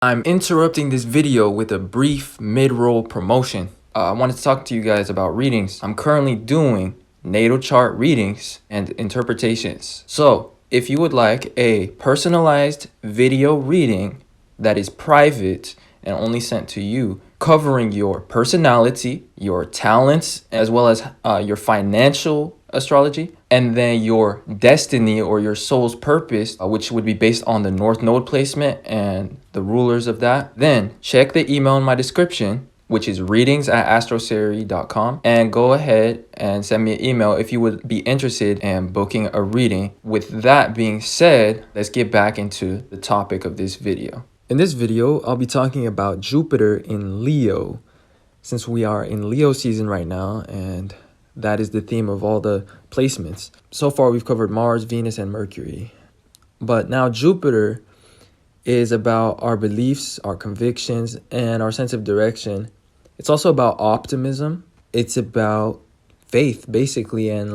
I'm interrupting this video with a brief mid-roll promotion. I wanted to talk to you guys about readings. I'm currently doing natal chart readings and interpretations. So, if you would like a personalized video reading that is private and only sent to you, covering your personality, your talents, as well as your financial astrology, and then your destiny or your soul's purpose, which would be based on the North Node placement and the rulers of that, then check the email in my description, which is readings@astroseri.com, and go ahead and send me an email if you would be interested in booking a reading. With that being said, let's get back into the topic of this video. In this video, I'll be talking about Jupiter in Leo, since we are in Leo season right now, and that is the theme of all the placements. So far, we've covered Mars, Venus, and Mercury. But now Jupiter is about our beliefs, our convictions, and our sense of direction. It's also about optimism. It's about faith, basically, and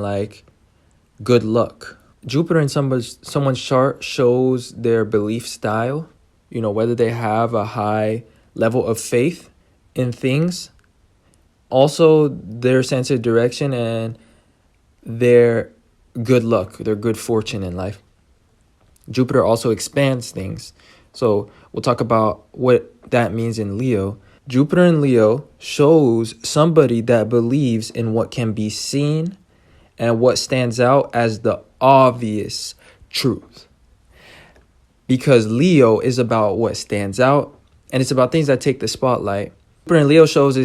good luck. Jupiter in someone's chart shows their belief style, whether they have a high level of faith in things, also their sense of direction and their good luck, their good fortune in life. Jupiter also expands things. So we'll talk about what that means in Leo. Jupiter in Leo shows somebody that believes in what can be seen and what stands out as the obvious truth. Because Leo is about what stands out, and it's about things that take the spotlight. Jupiter in Leo shows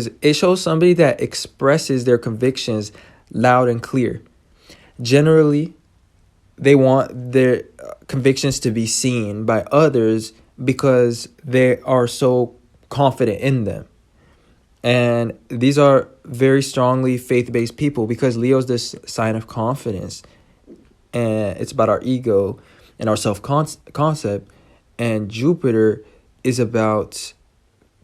somebody that expresses their convictions loud and clear. Generally, they want their convictions to be seen by others because they are so confident in them. And these are very strongly faith-based people because Leo is this sign of confidence. And it's about our ego and our self-concept. And Jupiter is about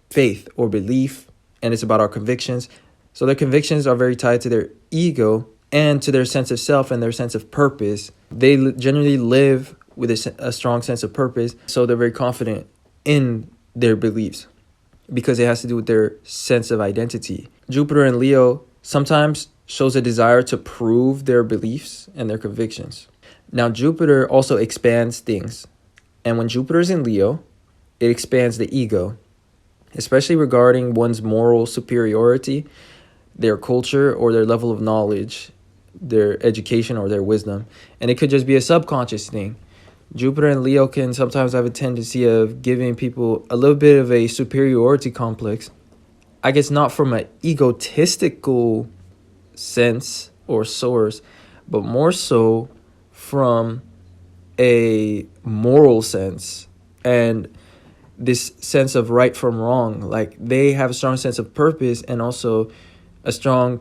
faith or belief, and it's about our convictions. So their convictions are very tied to their ego and to their sense of self and their sense of purpose. They generally live with a strong sense of purpose, so they're very confident in their beliefs because it has to do with their sense of identity. Jupiter in Leo sometimes shows a desire to prove their beliefs and their convictions. Now, Jupiter also expands things, and when Jupiter is in Leo, it expands the ego, especially regarding one's moral superiority, their culture, or their level of knowledge, their education, or their wisdom. And it could just be a subconscious thing. Jupiter and Leo can sometimes have a tendency of giving people a little bit of a superiority complex. I guess not from an egotistical sense or source, but more so from a moral sense and this sense of right from wrong. Like, they have a strong sense of purpose and also a strong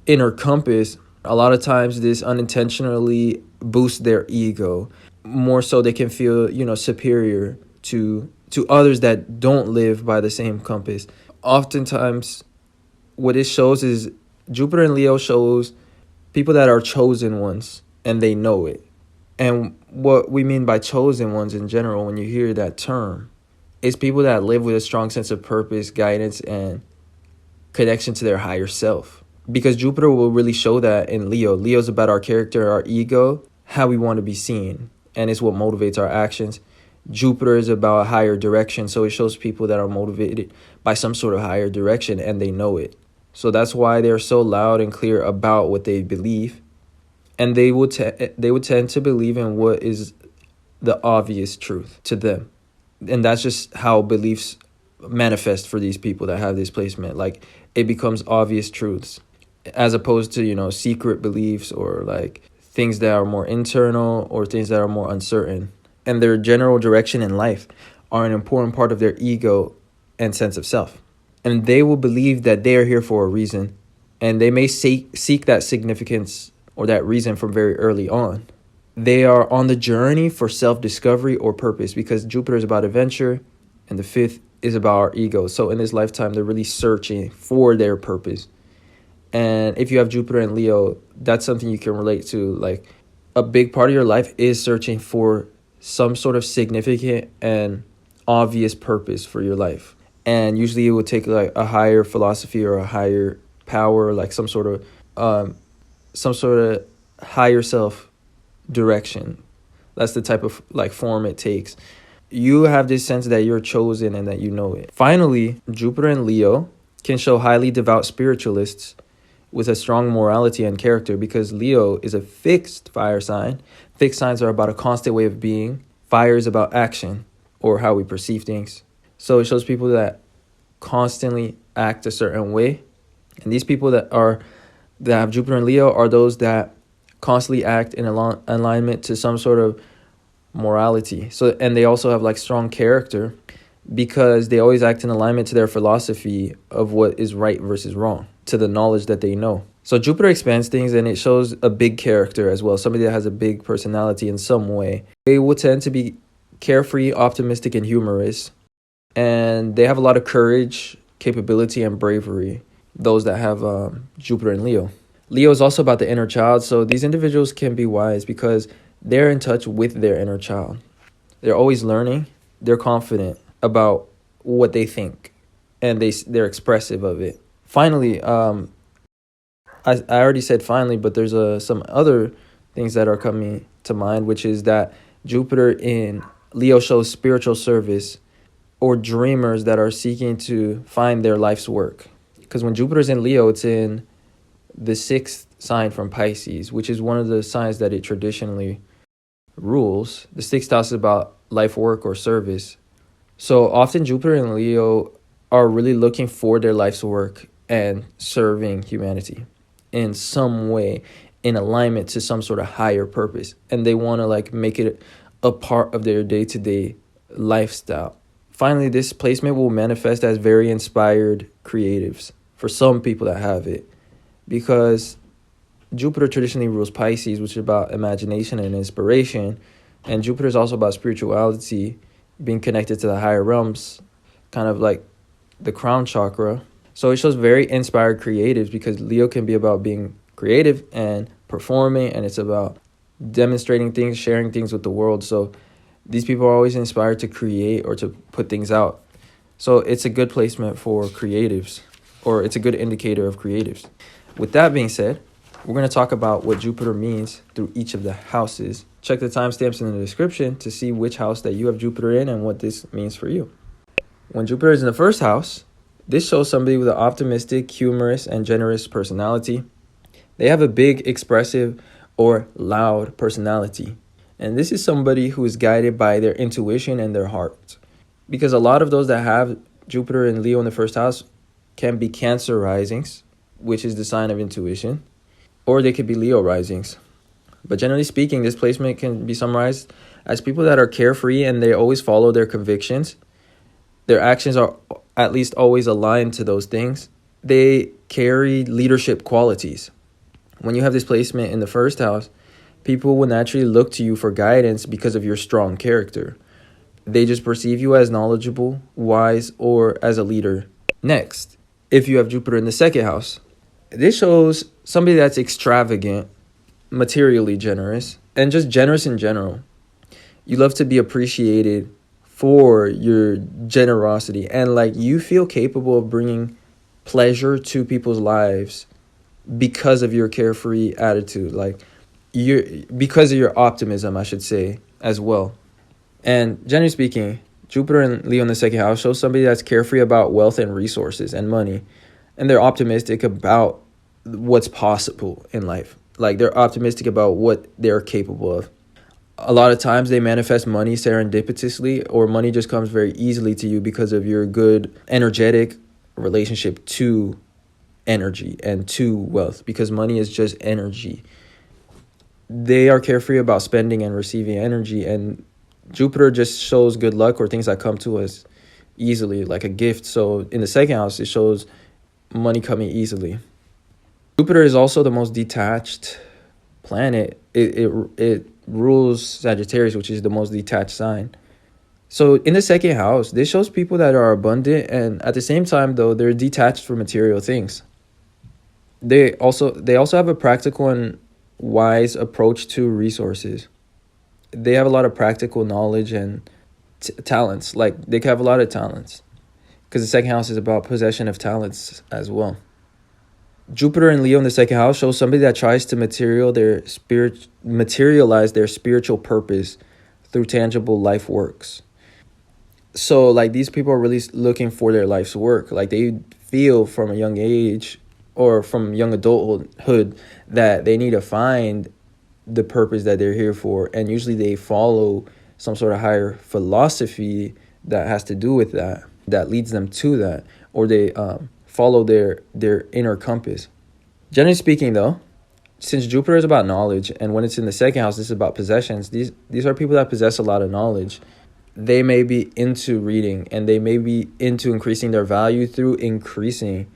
inner compass. A lot of times this unintentionally boosts their ego, more so they can feel, superior to others that don't live by the same compass. Oftentimes, what it shows is Jupiter in Leo shows people that are chosen ones, and they know it. And what we mean by chosen ones in general, when you hear that term, is people that live with a strong sense of purpose, guidance, and connection to their higher self. Because Jupiter will really show that in Leo. Leo's about our character, our ego, how we want to be seen, and it's what motivates our actions. Jupiter is about a higher direction, so it shows people that are motivated by some sort of higher direction, and they know it. So that's why they're so loud and clear about what they believe, and they would tend to believe in what is the obvious truth to them. And that's just how beliefs manifest for these people that have this placement. Like, it becomes obvious truths as opposed to, secret beliefs or things that are more internal or things that are more uncertain. And their general direction in life are an important part of their ego and sense of self. And they will believe that they are here for a reason. And they may seek that significance or that reason from very early on. They are on the journey for self-discovery or purpose because Jupiter is about adventure and the fifth is about our ego. So in this lifetime, they're really searching for their purpose. And if you have Jupiter and Leo, that's something you can relate to. A big part of your life is searching for some sort of significant and obvious purpose for your life. And usually it would take like a higher philosophy or a higher power, like some sort of higher self direction. That's the type of like form it takes. You have this sense that you're chosen and that you know it. Finally, Jupiter in Leo can show highly devout spiritualists with a strong morality and character, because Leo is a fixed fire sign. Fixed signs are about a constant way of being. Fire is about action, or how we perceive things. So it shows people that constantly act a certain way. And these people that have Jupiter in Leo are those that constantly act in alignment to some sort of morality. And they also have like strong character, because they always act in alignment to their philosophy of what is right versus wrong, to the knowledge that they know. So Jupiter expands things, and it shows a big character as well, somebody that has a big personality in some way. They will tend to be carefree, optimistic, and humorous, and they have a lot of courage, capability, and bravery, those that have Jupiter in Leo. Leo is also about the inner child, so these individuals can be wise because they're in touch with their inner child. They're always learning. They're confident about what they think, and they're expressive of it. Finally, I already said finally, but there's some other things that are coming to mind, which is that Jupiter in Leo shows spiritual service, or dreamers that are seeking to find their life's work. Because when Jupiter's in Leo, it's in the 6th sign from Pisces, which is one of the signs that it traditionally rules. The 6th house is about life work or service. So often Jupiter and Leo are really looking for their life's work and serving humanity in some way, in alignment to some sort of higher purpose. And they want to like make it a part of their day-to-day lifestyle. Finally, this placement will manifest as very inspired creatives for some people that have it, because Jupiter traditionally rules Pisces, which is about imagination and inspiration. And Jupiter is also about spirituality, being connected to the higher realms, kind of like the crown chakra. So it shows very inspired creatives, because Leo can be about being creative and performing, and it's about demonstrating things, sharing things with the world. So these people are always inspired to create or to put things out. So it's a good placement for creatives, or it's a good indicator of creatives. With that being said, we're going to talk about what Jupiter means through each of the houses. Check the timestamps in the description to see which house that you have Jupiter in and what this means for you. When Jupiter is in the 1st house, this shows somebody with an optimistic, humorous, and generous personality. They have a big, expressive, or loud personality. And this is somebody who is guided by their intuition and their heart. Because a lot of those that have Jupiter and Leo in the 1st house can be Cancer risings, which is the sign of intuition, or they could be Leo risings. But generally speaking, this placement can be summarized as people that are carefree and they always follow their convictions. Their actions are at least always aligned to those things. They carry leadership qualities. When you have this placement in the 1st house, people will naturally look to you for guidance because of your strong character. They just perceive you as knowledgeable, wise, or as a leader. Next, if you have Jupiter in the 2nd house, this shows somebody that's extravagant, materially generous, and just generous in general. You love to be appreciated for your generosity, and like you feel capable of bringing pleasure to people's lives because of your carefree attitude, because of your optimism, I should say, as well. And generally speaking, Jupiter and Leo in the 2nd house shows somebody that's carefree about wealth and resources and money, and they're optimistic about what's possible in life. Like they're optimistic about what they're capable of. A lot of times they manifest money serendipitously, or money just comes very easily to you because of your good, energetic relationship to energy and to wealth, because money is just energy. They are carefree about spending and receiving energy, and Jupiter just shows good luck or things that come to us easily, like a gift. So in the 2nd house, it shows money coming easily. Jupiter is also the most detached planet. It rules Sagittarius, which is the most detached sign. So in the 2nd house, this shows people that are abundant, and at the same time, though, they're detached from material things. They also have a practical and wise approach to resources. They have a lot of practical knowledge, and talents. Like they could have a lot of talents, because the second house is about possession of talents as well. Jupiter and Leo in the second house shows somebody that tries to materialize their spiritual purpose through tangible life works. So like these people are really looking for their life's work. Like they feel from a young age or from young adulthood that they need to find the purpose that they're here for, and usually they follow some sort of higher philosophy that has to do with that leads them to that, or they follow their inner compass. Generally speaking, though, since Jupiter is about knowledge, and when it's in the second house, this is about possessions. These are people that possess a lot of knowledge. They may be into reading, and they may be into increasing their value through increasing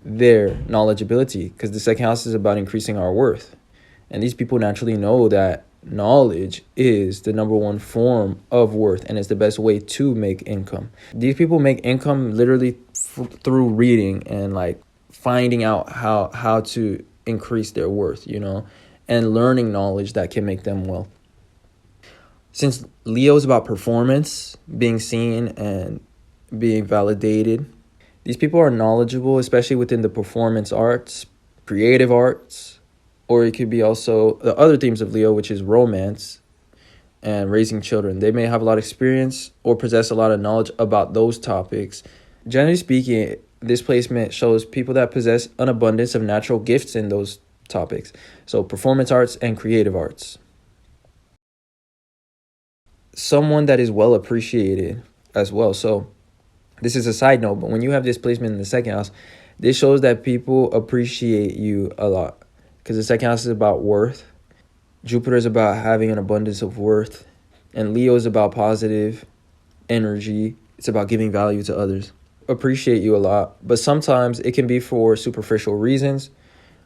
their knowledgeability, because the second house is about increasing our worth. And these people naturally know that knowledge is the number one form of worth, and it's the best way to make income. These people make income literally through reading and like finding out how to increase their worth, and learning knowledge that can make them wealth. Since Leo is about performance, being seen and being validated, these people are knowledgeable, especially within the performance arts, creative arts, or it could be also the other themes of Leo, which is romance and raising children. They may have a lot of experience or possess a lot of knowledge about those topics. Generally speaking, this placement shows people that possess an abundance of natural gifts in those topics. So performance arts and creative arts. Someone that is well appreciated as well. So this is a side note, but when you have this placement in the second house, this shows that people appreciate you a lot, because the second house is about worth. Jupiter is about having an abundance of worth, and Leo is about positive energy. It's about giving value to others. Appreciate you a lot, but sometimes it can be for superficial reasons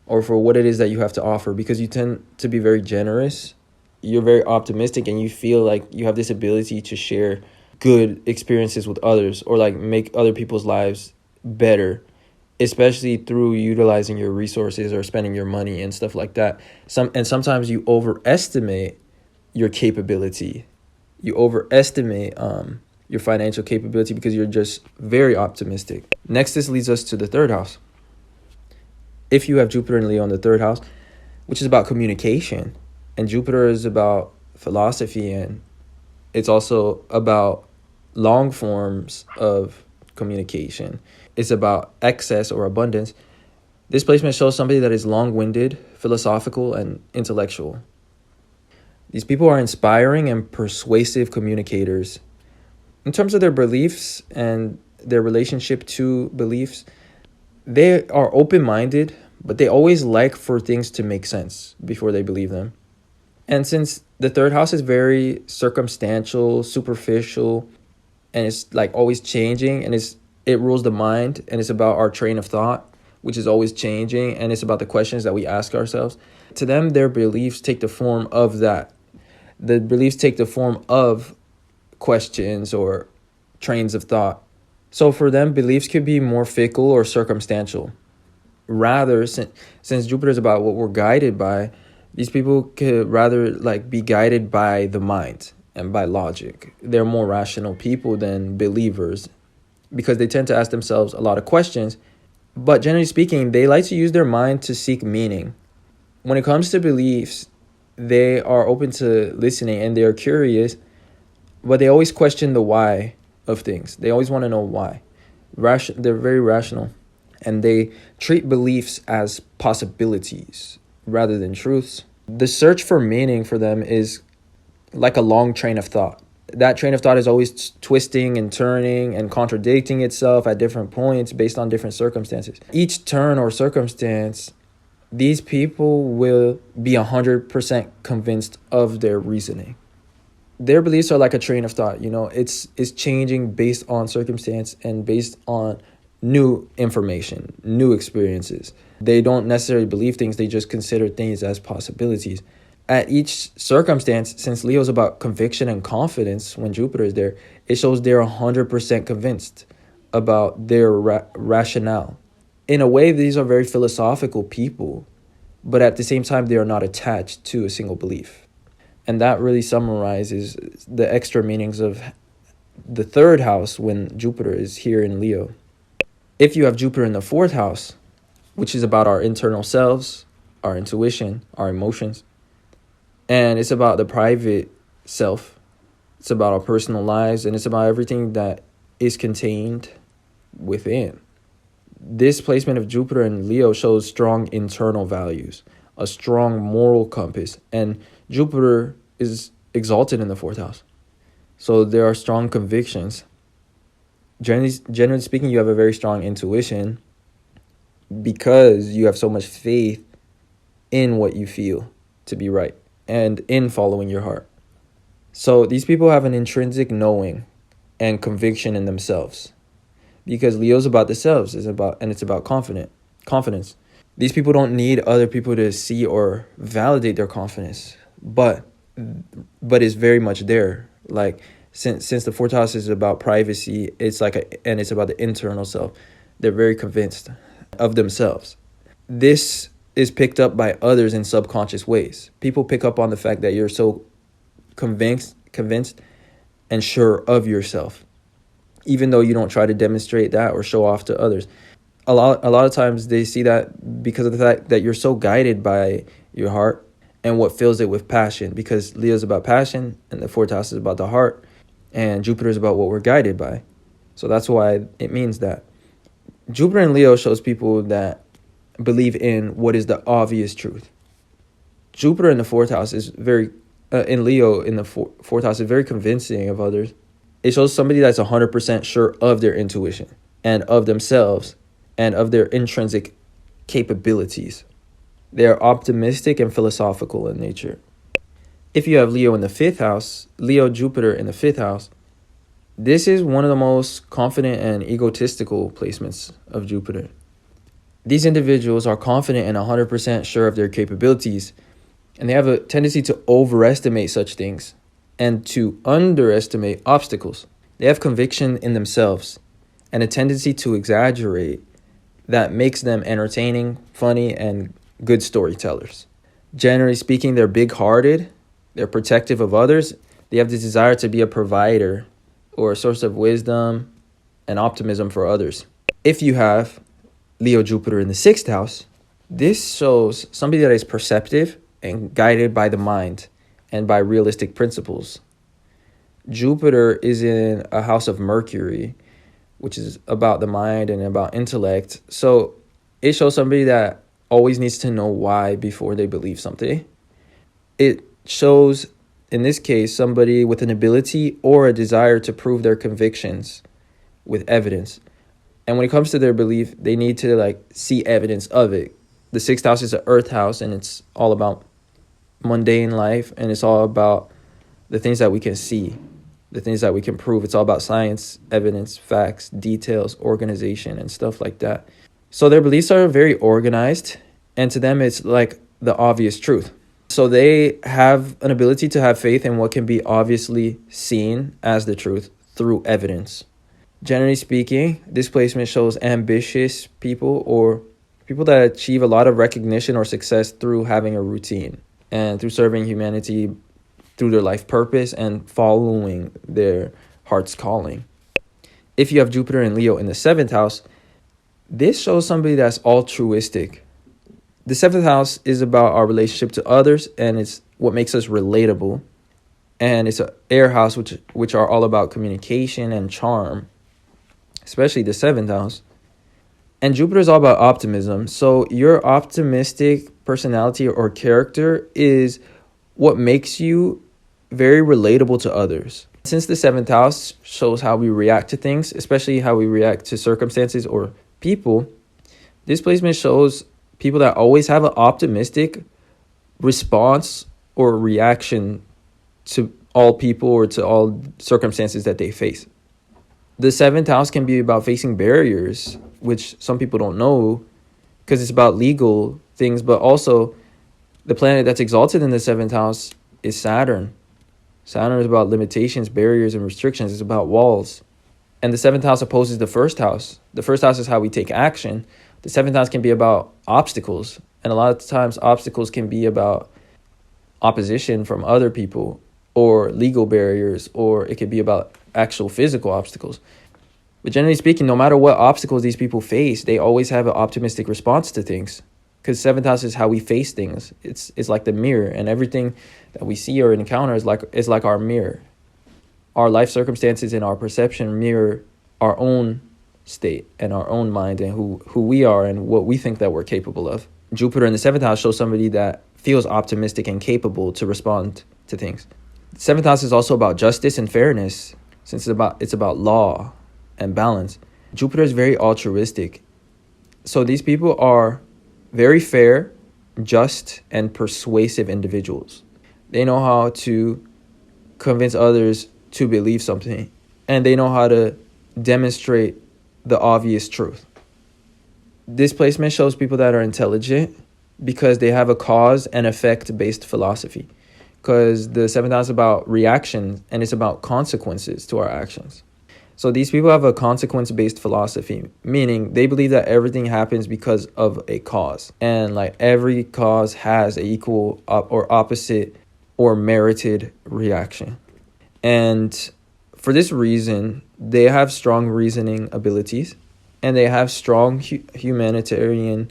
or for what it is that you have to offer, because you tend to be very generous. You're very optimistic, and you feel like you have this ability to share good experiences with others, or like make other people's lives better, especially through utilizing your resources or spending your money and stuff like that. Sometimes you overestimate your capability. You overestimate your financial capability because you're just very optimistic. Next, this leads us to the third house. If you have Jupiter and Leo in the third house, which is about communication, and Jupiter is about philosophy, and it's also about long forms of communication. It's about excess or abundance. This placement shows somebody that is long-winded, philosophical, and intellectual. These people are inspiring and persuasive communicators. In terms of their beliefs and their relationship to beliefs, they are open-minded, but they always like for things to make sense before they believe them. And since the third house is very circumstantial, superficial, and it's like always changing, and it rules the mind, and it's about our train of thought, which is always changing, and it's about the questions that we ask ourselves. To them, their beliefs take the form of that. The beliefs take the form of questions or trains of thought. So for them, beliefs could be more fickle or circumstantial. Rather, since Jupiter is about what we're guided by, these people could rather like be guided by the mind and by logic. They're more rational people than believers, because they tend to ask themselves a lot of questions. But generally speaking, they like to use their mind to seek meaning. When it comes to beliefs, they are open to listening and they are curious, but they always question the why of things. They always want to know why. They're very rational, and they treat beliefs as possibilities rather than truths. The search for meaning for them is like a long train of thought. That train of thought is always twisting and turning and contradicting itself at different points based on different circumstances. Each turn or circumstance, these people will be 100% convinced of their reasoning. Their beliefs are like a train of thought. It's changing based on circumstance and based on new information, new experiences. They don't necessarily believe things, they just consider things as possibilities. At each circumstance, since Leo is about conviction and confidence, when Jupiter is there, it shows they're 100% convinced about their rationale. In a way, these are very philosophical people, but at the same time, they are not attached to a single belief. And that really summarizes the extra meanings of the third house when Jupiter is here in Leo. If you have Jupiter in the fourth house, which is about our internal selves, our intuition, our emotions, and it's about the private self, it's about our personal lives, and it's about everything that is contained within. This placement of Jupiter in Leo shows strong internal values, a strong moral compass, and Jupiter is exalted in the fourth house. So there are strong convictions. Generally speaking, you have a very strong intuition because you have so much faith in what you feel to be right and in following your heart. So these people have an intrinsic knowing and conviction in themselves, because Leo's about the selves, it's about confidence. These people don't need other people to see or validate their confidence, but it's very much there. Like since the fourth house is about privacy, it's about the internal self. They're very convinced of themselves. This is picked up by others in subconscious ways. People pick up on the fact that you're so convinced and sure of yourself, even though you don't try to demonstrate that or show off to others. A lot of times they see that because of the fact that you're so guided by your heart and what fills it with passion, because Leo's about passion and the fourth house is about the heart and Jupiter is about what we're guided by. So that's why it means that. Jupiter in Leo shows people that believe in what is the obvious truth. Jupiter in the fourth house is in Leo in the fourth house is very convincing of others. It shows somebody that's 100% sure of their intuition and of themselves and of their intrinsic capabilities. They are optimistic and philosophical in nature. If you have Leo in the fifth house, Leo Jupiter in the fifth house, this is one of the most confident and egotistical placements of Jupiter. These individuals are confident and 100% sure of their capabilities, and they have a tendency to overestimate such things and to underestimate obstacles. They have conviction in themselves and a tendency to exaggerate that makes them entertaining, funny, and good storytellers. Generally speaking, they're big-hearted, they're protective of others, they have the desire to be a provider or a source of wisdom and optimism for others. If you have Leo Jupiter in the sixth house, this shows somebody that is perceptive and guided by the mind and by realistic principles. Jupiter is in a house of Mercury, which is about the mind and about intellect. So it shows somebody that always needs to know why before they believe something. It shows, in this case, somebody with an ability or a desire to prove their convictions with evidence. And when it comes to their belief, they need to see evidence of it. The sixth house is an earth house, and it's all about mundane life, and it's all about the things that we can see, the things that we can prove. It's all about science, evidence, facts, details, organization, and stuff like that. So their beliefs are very organized, and to them it's like the obvious truth. So they have an ability to have faith in what can be obviously seen as the truth through evidence. Generally speaking, this placement shows ambitious people or people that achieve a lot of recognition or success through having a routine and through serving humanity through their life purpose and following their heart's calling. If you have Jupiter and Leo in the seventh house, this shows somebody that's altruistic. The seventh house is about our relationship to others, and it's what makes us relatable. And it's an air house, which are all about communication and charm, especially the seventh house. And Jupiter is all about optimism. So your optimistic personality or character is what makes you very relatable to others. Since the seventh house shows how we react to things, especially how we react to circumstances or people, this placement shows people that always have an optimistic response or reaction to all people or to all circumstances that they face. The seventh house can be about facing barriers, which some people don't know because it's about legal things, but also the planet that's exalted in the seventh house is Saturn. Saturn is about limitations, barriers, and restrictions. It's about walls. And the seventh house opposes the first house. The first house is how we take action. The seventh house can be about obstacles. And a lot of times obstacles can be about opposition from other people or legal barriers, or it could be about actual physical obstacles. But generally speaking, no matter what obstacles these people face, they always have an optimistic response to things. Because seventh house is how we face things. It's like the mirror, and everything that we see or encounter is like our mirror. Our life circumstances and our perception mirror our own state and our own mind and who we are and what we think that we're capable of. Jupiter in the seventh house shows somebody that feels optimistic and capable to respond to things. The seventh house is also about justice and fairness, since it's about law and balance. Jupiter is very altruistic. So these people are very fair, just, and persuasive individuals. They know how to convince others to believe something, and they know how to demonstrate the obvious truth. This placement shows people that are intelligent because they have a cause and effect based philosophy, because the seventh house is about reaction and it's about consequences to our actions. So these people have a consequence-based philosophy, meaning they believe that everything happens because of a cause. And like every cause has an equal or opposite or merited reaction. And for this reason, they have strong reasoning abilities and they have strong humanitarian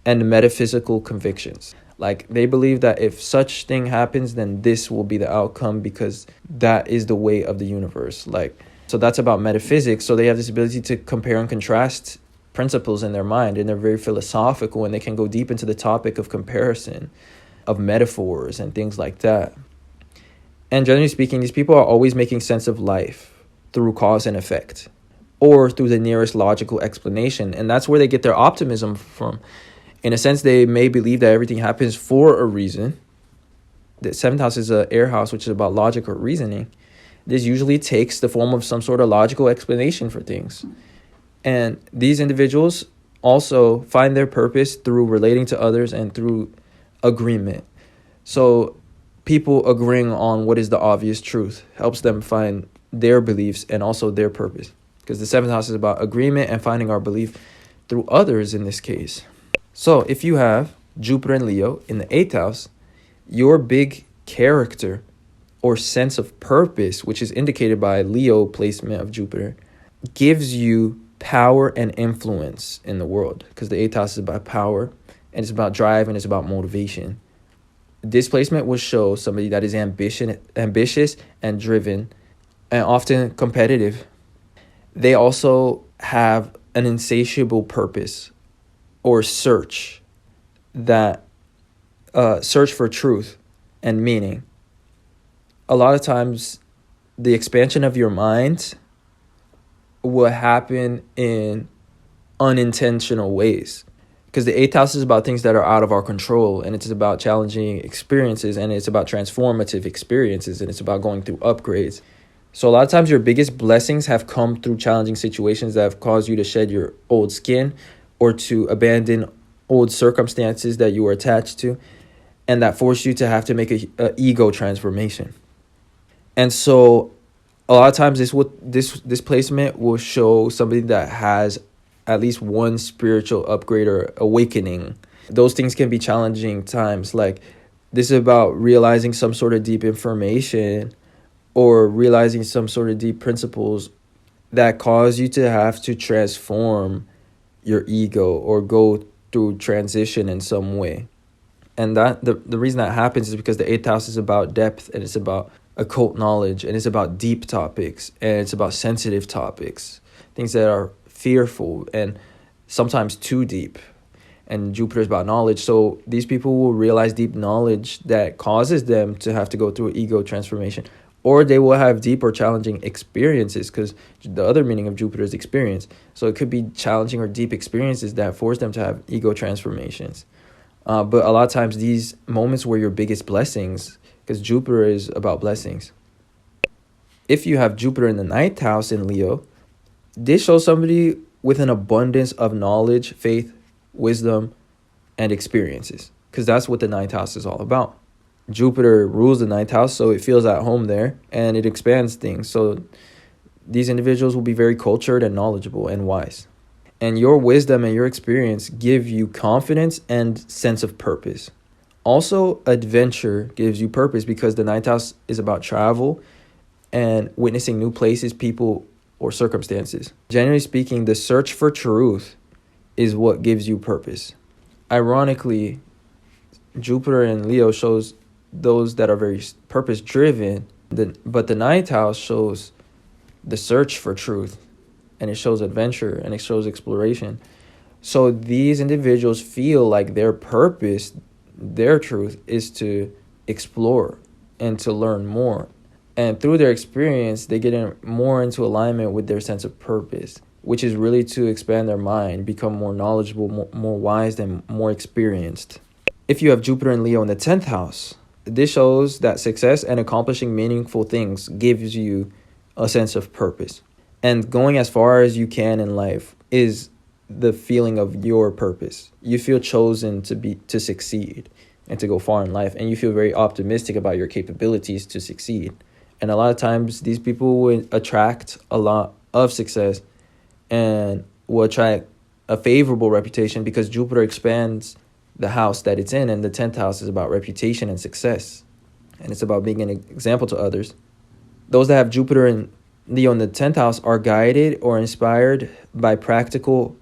and metaphysical convictions. Like they believe that if such thing happens, then this will be the outcome because that is the way of the universe. So that's about metaphysics. So they have this ability to compare and contrast principles in their mind, and they're very philosophical, and they can go deep into the topic of comparison, of metaphors and things like that. And generally speaking, these people are always making sense of life through cause and effect or through the nearest logical explanation. And that's where they get their optimism from. In a sense, they may believe that everything happens for a reason. The seventh house is an air house, which is about logic or reasoning. This usually takes the form of some sort of logical explanation for things. And these individuals also find their purpose through relating to others and through agreement. So people agreeing on what is the obvious truth helps them find their beliefs and also their purpose. Because the seventh house is about agreement and finding our belief through others in this case. So if you have Jupiter and Leo in the eighth house, your big character or sense of purpose, which is indicated by Leo placement of Jupiter, gives you power and influence in the world, because the eighth house is about power and it's about drive and it's about motivation. This placement will show somebody that is ambitious and driven and often competitive. They also have an insatiable purpose or search for truth and meaning. A lot of times the expansion of your mind will happen in unintentional ways, because the eighth house is about things that are out of our control, and it's about challenging experiences, and it's about transformative experiences, and it's about going through upgrades. So a lot of times your biggest blessings have come through challenging situations that have caused you to shed your old skin or to abandon old circumstances that you were attached to, and that forced you to have to make a ego transformation. And so a lot of times this placement will show somebody that has at least one spiritual upgrade or awakening. Those things can be challenging times. Like this is about realizing some sort of deep information or realizing some sort of deep principles that cause you to have to transform your ego or go through transition in some way. And that the reason that happens is because the eighth house is about depth, and it's about occult knowledge, and it's about deep topics, and it's about sensitive topics, things that are fearful and sometimes too deep. And Jupiter is about knowledge. So these people will realize deep knowledge that causes them to have to go through an ego transformation, or they will have deep or challenging experiences, because the other meaning of Jupiter is experience. So it could be challenging or deep experiences that force them to have ego transformations. But a lot of times these moments were your biggest blessings, because Jupiter is about blessings. If you have Jupiter in the ninth house in Leo, this shows somebody with an abundance of knowledge, faith, wisdom, and experiences, because that's what the ninth house is all about. Jupiter rules the ninth house, so it feels at home there, and it expands things. So these individuals will be very cultured and knowledgeable and wise. And your wisdom and your experience give you confidence and sense of purpose. Also, adventure gives you purpose, because the ninth house is about travel and witnessing new places, people, or circumstances. Generally speaking, the search for truth is what gives you purpose. Ironically, Jupiter in Leo shows those that are very purpose-driven, but the ninth house shows the search for truth, and it shows adventure, and it shows exploration. So these individuals feel like their purpose, their truth, is to explore and to learn more. And through their experience, they get more into alignment with their sense of purpose, which is really to expand their mind, become more knowledgeable, more wise, and more experienced. If you have Jupiter in Leo in the 10th house, this shows that success and accomplishing meaningful things gives you a sense of purpose. And going as far as you can in life is the feeling of your purpose. You feel chosen to succeed and to go far in life, and you feel very optimistic about your capabilities to succeed. And a lot of times these people will attract a lot of success and will attract a favorable reputation because Jupiter expands the house that it's in, and the 10th house is about reputation and success, and it's about being an example to others. Those that have Jupiter and Leo in the 10th house are guided or inspired by practical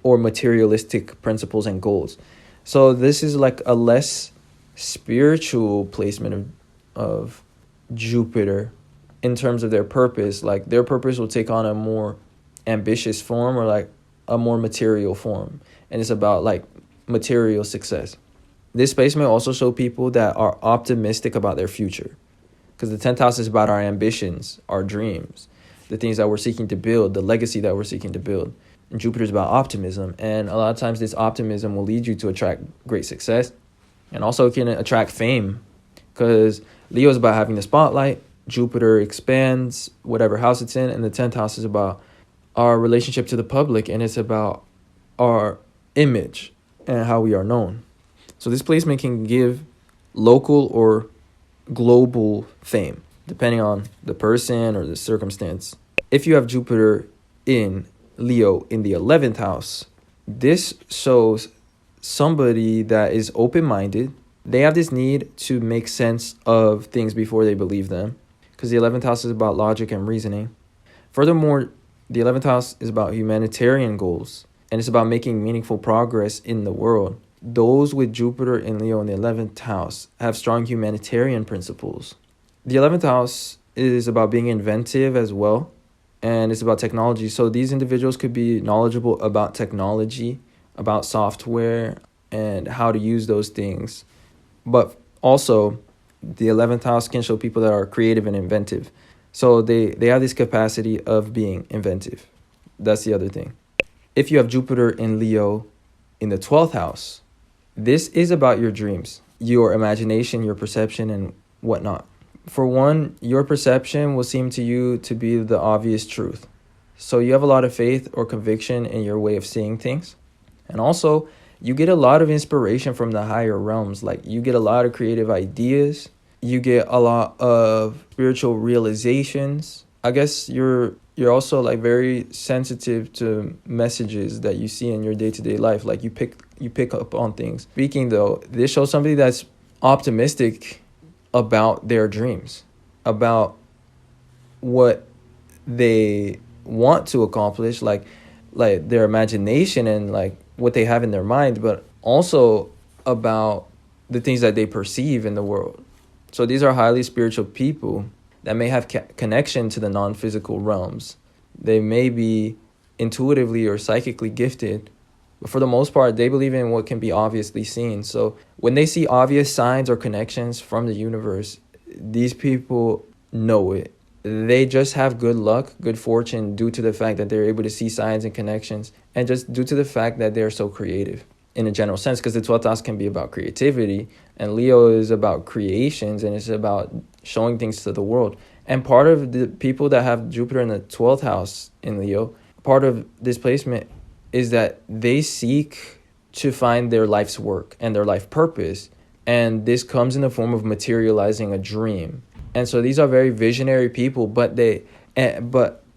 or materialistic principles and goals. So this is like a less spiritual placement of Jupiter in terms of their purpose. Like their purpose will take on a more ambitious form or like a more material form, and it's about like material success. This placement also show people that are optimistic about their future, because the 10th house is about our ambitions, our dreams, the things that we're seeking to build, the legacy that we're seeking to build. And Jupiter is about optimism, and a lot of times this optimism will lead you to attract great success, and also can attract fame, because Leo is about having the spotlight. Jupiter expands whatever house it's in, and the 10th house is about our relationship to the public, and it's about our image and how we are known. So this placement can give local or global fame, depending on the person or the circumstance. If you have Jupiter in Leo in the 11th house, this shows somebody that is open-minded. They have this need to make sense of things before they believe them, because the 11th house is about logic and reasoning. Furthermore, the 11th house is about humanitarian goals, and it's about making meaningful progress in the world. Those with Jupiter and Leo in the 11th house have strong humanitarian principles. The 11th house is about being inventive as well, and it's about technology. So these individuals could be knowledgeable about technology, about software, and how to use those things. But also, the 11th house can show people that are creative and inventive. So they have this capacity of being inventive. That's the other thing. If you have Jupiter in Leo in the 12th house, this is about your dreams, your imagination, your perception, and whatnot. For one, your perception will seem to you to be the obvious truth. So you have a lot of faith or conviction in your way of seeing things. And also, you get a lot of inspiration from the higher realms. Like you get a lot of creative ideas. You get a lot of spiritual realizations. I guess you're also like very sensitive to messages that you see in your day-to-day life. Like you pick up on things. Speaking though, this shows somebody that's optimistic about their dreams, about what they want to accomplish, like their imagination and like what they have in their mind, but also about the things that they perceive in the world. So these are highly spiritual people that may have connection to the non-physical realms. They may be intuitively or psychically gifted, but for the most part, they believe in what can be obviously seen. So when they see obvious signs or connections from the universe, these people know it. They just have good luck, good fortune due to the fact that they're able to see signs and connections, and just due to the fact that they're so creative in a general sense, because the 12th house can be about creativity, and Leo is about creations, and it's about showing things to the world. And part of the people that have Jupiter in the 12th house in Leo, part of this placement is that they seek to find their life's work and their life purpose, and this comes in the form of materializing a dream. And so these are very visionary people, but the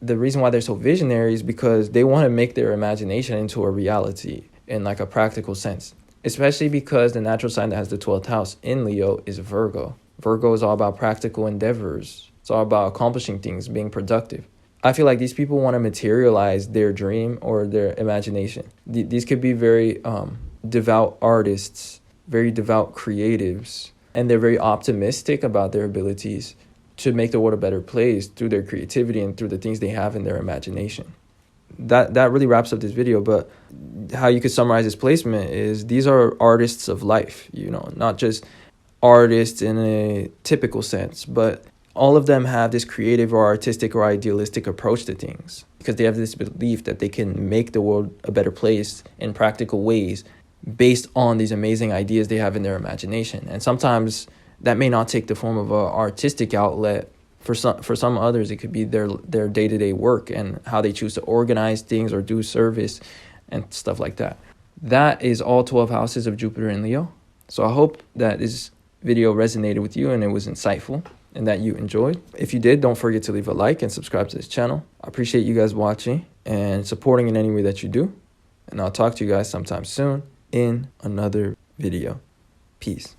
reason why they're so visionary is because they want to make their imagination into a reality in like a practical sense, especially because the natural sign that has the 12th house in Leo is Virgo. Virgo is all about practical endeavors. It's all about accomplishing things, being productive. I feel like these people want to materialize their dream or their imagination. These could be very devout artists, very devout creatives, and they're very optimistic about their abilities to make the world a better place through their creativity and through the things they have in their imagination. That really wraps up this video, but how you could summarize this placement is these are artists of life, not just artists in a typical sense, but all of them have this creative or artistic or idealistic approach to things because they have this belief that they can make the world a better place in practical ways based on these amazing ideas they have in their imagination. And sometimes that may not take the form of an artistic outlet. For some others, it could be their day-to-day work and how they choose to organize things or do service and stuff like that. That is all 12 houses of Jupiter in Leo. So I hope that this video resonated with you and it was insightful and that you enjoyed. If you did, don't forget to leave a like and subscribe to this channel. I appreciate you guys watching and supporting in any way that you do. And I'll talk to you guys sometime soon in another video. Peace.